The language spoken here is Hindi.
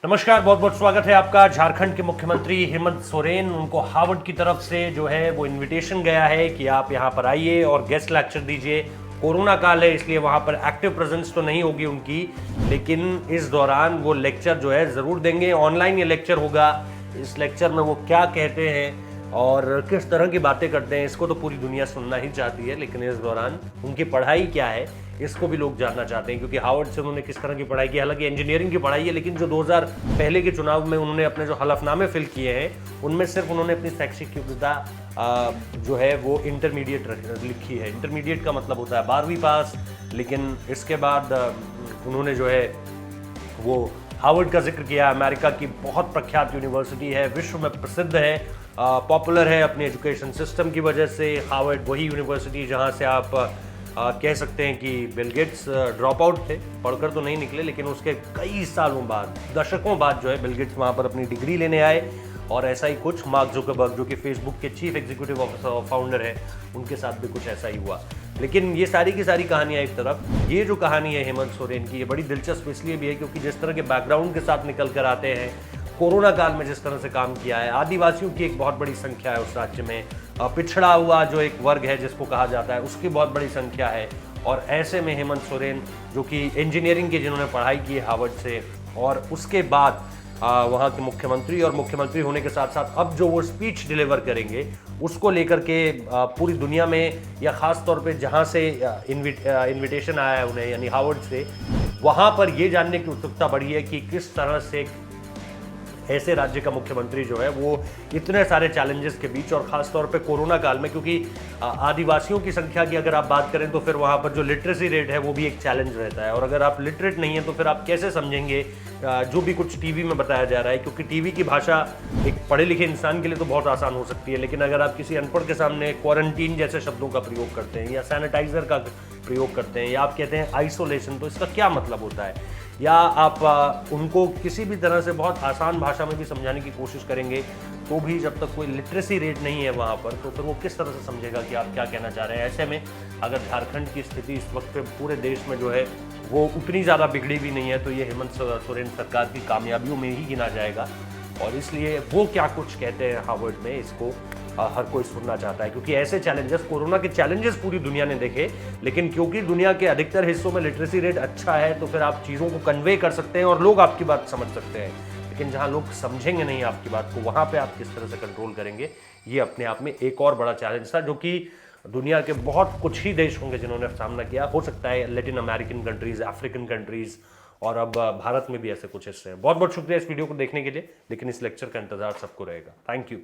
नमस्कार, बहुत बहुत स्वागत है आपका। झारखंड के मुख्यमंत्री हेमंत सोरेन, उनको हार्वर्ड की तरफ से जो है वो इनविटेशन गया है कि आप यहाँ पर आइए और गेस्ट लेक्चर दीजिए। कोरोना काल है इसलिए वहाँ पर एक्टिव प्रेजेंस तो नहीं होगी उनकी, लेकिन इस दौरान वो लेक्चर जो है ज़रूर देंगे। ऑनलाइन ये लेक्चर होगा। इस लेक्चर में वो क्या कहते हैं और किस तरह की बातें करते हैं, इसको तो पूरी दुनिया सुनना ही चाहती है, लेकिन इस दौरान उनकी पढ़ाई क्या है इसको भी लोग जानना चाहते हैं, क्योंकि हार्वर्ड से उन्होंने किस तरह की पढ़ाई की। हालांकि इंजीनियरिंग की पढ़ाई है, लेकिन जो 2000 पहले के चुनाव में उन्होंने अपने जो हलफनामे फिल किए हैं उनमें सिर्फ उन्होंने अपनी शैक्षिक योग्यता जो है वो इंटरमीडिएट लिखी है। इंटरमीडिएट का मतलब होता है 12वीं पास, लेकिन इसके बाद उन्होंने जो है वो हार्वर्ड का जिक्र किया। अमेरिका की बहुत प्रख्यात यूनिवर्सिटी है, विश्व में प्रसिद्ध है, पॉपुलर है अपने एजुकेशन सिस्टम की वजह से। हार्वर्ड वही यूनिवर्सिटी जहाँ से आप कह सकते हैं कि बिल गेट्स ड्रॉप आउट थे, पढ़कर तो नहीं निकले, लेकिन उसके कई सालों बाद, दशकों बाद जो है बिल गेट्स वहाँ पर अपनी डिग्री लेने आए। और ऐसा ही कुछ मार्क जुकरबर्ग, जो कि फेसबुक के चीफ एग्जीक्यूटिव फाउंडर है, उनके साथ भी कुछ ऐसा ही हुआ। लेकिन ये सारी की सारी कहानियाँ एक तरफ, ये जो कहानी है हेमंत सोरेन की, ये बड़ी दिलचस्प इसलिए भी है क्योंकि जिस तरह के बैकग्राउंड के साथ निकल कर आते हैं, कोरोना काल में जिस तरह से काम किया है, आदिवासियों की एक बहुत बड़ी संख्या है उस राज्य में, पिछड़ा हुआ जो एक वर्ग है जिसको कहा जाता है उसकी बहुत बड़ी संख्या है। और ऐसे में हेमंत सोरेन, जो कि इंजीनियरिंग की जिन्होंने पढ़ाई की है हार्वर्ड से, और उसके बाद वहाँ के मुख्यमंत्री, और मुख्यमंत्री होने के साथ साथ अब जो वो स्पीच डिलीवर करेंगे उसको लेकर के पूरी दुनिया में, या ख़ास तौर पे जहाँ से इन्विटेशन आया है उन्हें, यानी हार्वर्ड से, वहाँ पर ये जानने की उत्सुकता बढ़ी है कि किस तरह से ऐसे राज्य का मुख्यमंत्री जो है वो इतने सारे चैलेंजेस के बीच, और ख़ास तौर पे कोरोना काल में, क्योंकि आदिवासियों की संख्या की अगर आप बात करें तो फिर वहाँ पर जो लिटरेसी रेट है वो भी एक चैलेंज रहता है। और अगर आप लिटरेट नहीं हैं तो फिर आप कैसे समझेंगे जो भी कुछ टीवी में बताया जा रहा है, क्योंकि टीवी की भाषा एक पढ़े लिखे इंसान के लिए तो बहुत आसान हो सकती है, लेकिन अगर आप किसी अनपढ़ के सामने क्वारंटीन जैसे शब्दों का प्रयोग करते हैं, या सैनिटाइजर का प्रयोग करते हैं, या आप कहते हैं आइसोलेशन, तो इसका क्या मतलब होता है, या आप उनको किसी भी तरह से बहुत आसान भाषा में भी समझाने की कोशिश करेंगे, तो भी जब तक कोई लिटरेसी रेट नहीं है वहाँ पर, तो फिर वो किस तरह से समझेगा कि आप क्या कहना चाह रहे हैं। ऐसे में अगर झारखंड की स्थिति इस वक्त पे पूरे देश में जो है वो उतनी ज़्यादा बिगड़ी भी नहीं है, तो ये हेमंत सोरेन सरकार की कामयाबियों में ही गिना जाएगा। और इसलिए वो क्या कुछ कहते हैं हार्वर्ड में, इसको हर कोई सुनना चाहता है, क्योंकि ऐसे चैलेंजेस, कोरोना के चैलेंजेस पूरी दुनिया ने देखे, लेकिन क्योंकि दुनिया के अधिकतर हिस्सों में लिटरेसी रेट अच्छा है, तो फिर आप चीज़ों को कन्वे कर सकते हैं और लोग आपकी बात समझ सकते हैं। लेकिन जहाँ लोग समझेंगे नहीं आपकी बात को, वहाँ पे आप किस तरह से कंट्रोल करेंगे, ये अपने आप में एक और बड़ा चैलेंज था, जो कि दुनिया के बहुत कुछ ही देश होंगे जिन्होंने सामना किया। हो सकता है Latin American countries, African countries, और अब भारत में भी ऐसे कुछ हिस्से हैं। बहुत बहुत शुक्रिया इस वीडियो को देखने के लिए, लेकिन इस लेक्चर का इंतजार सबको रहेगा। Thank you.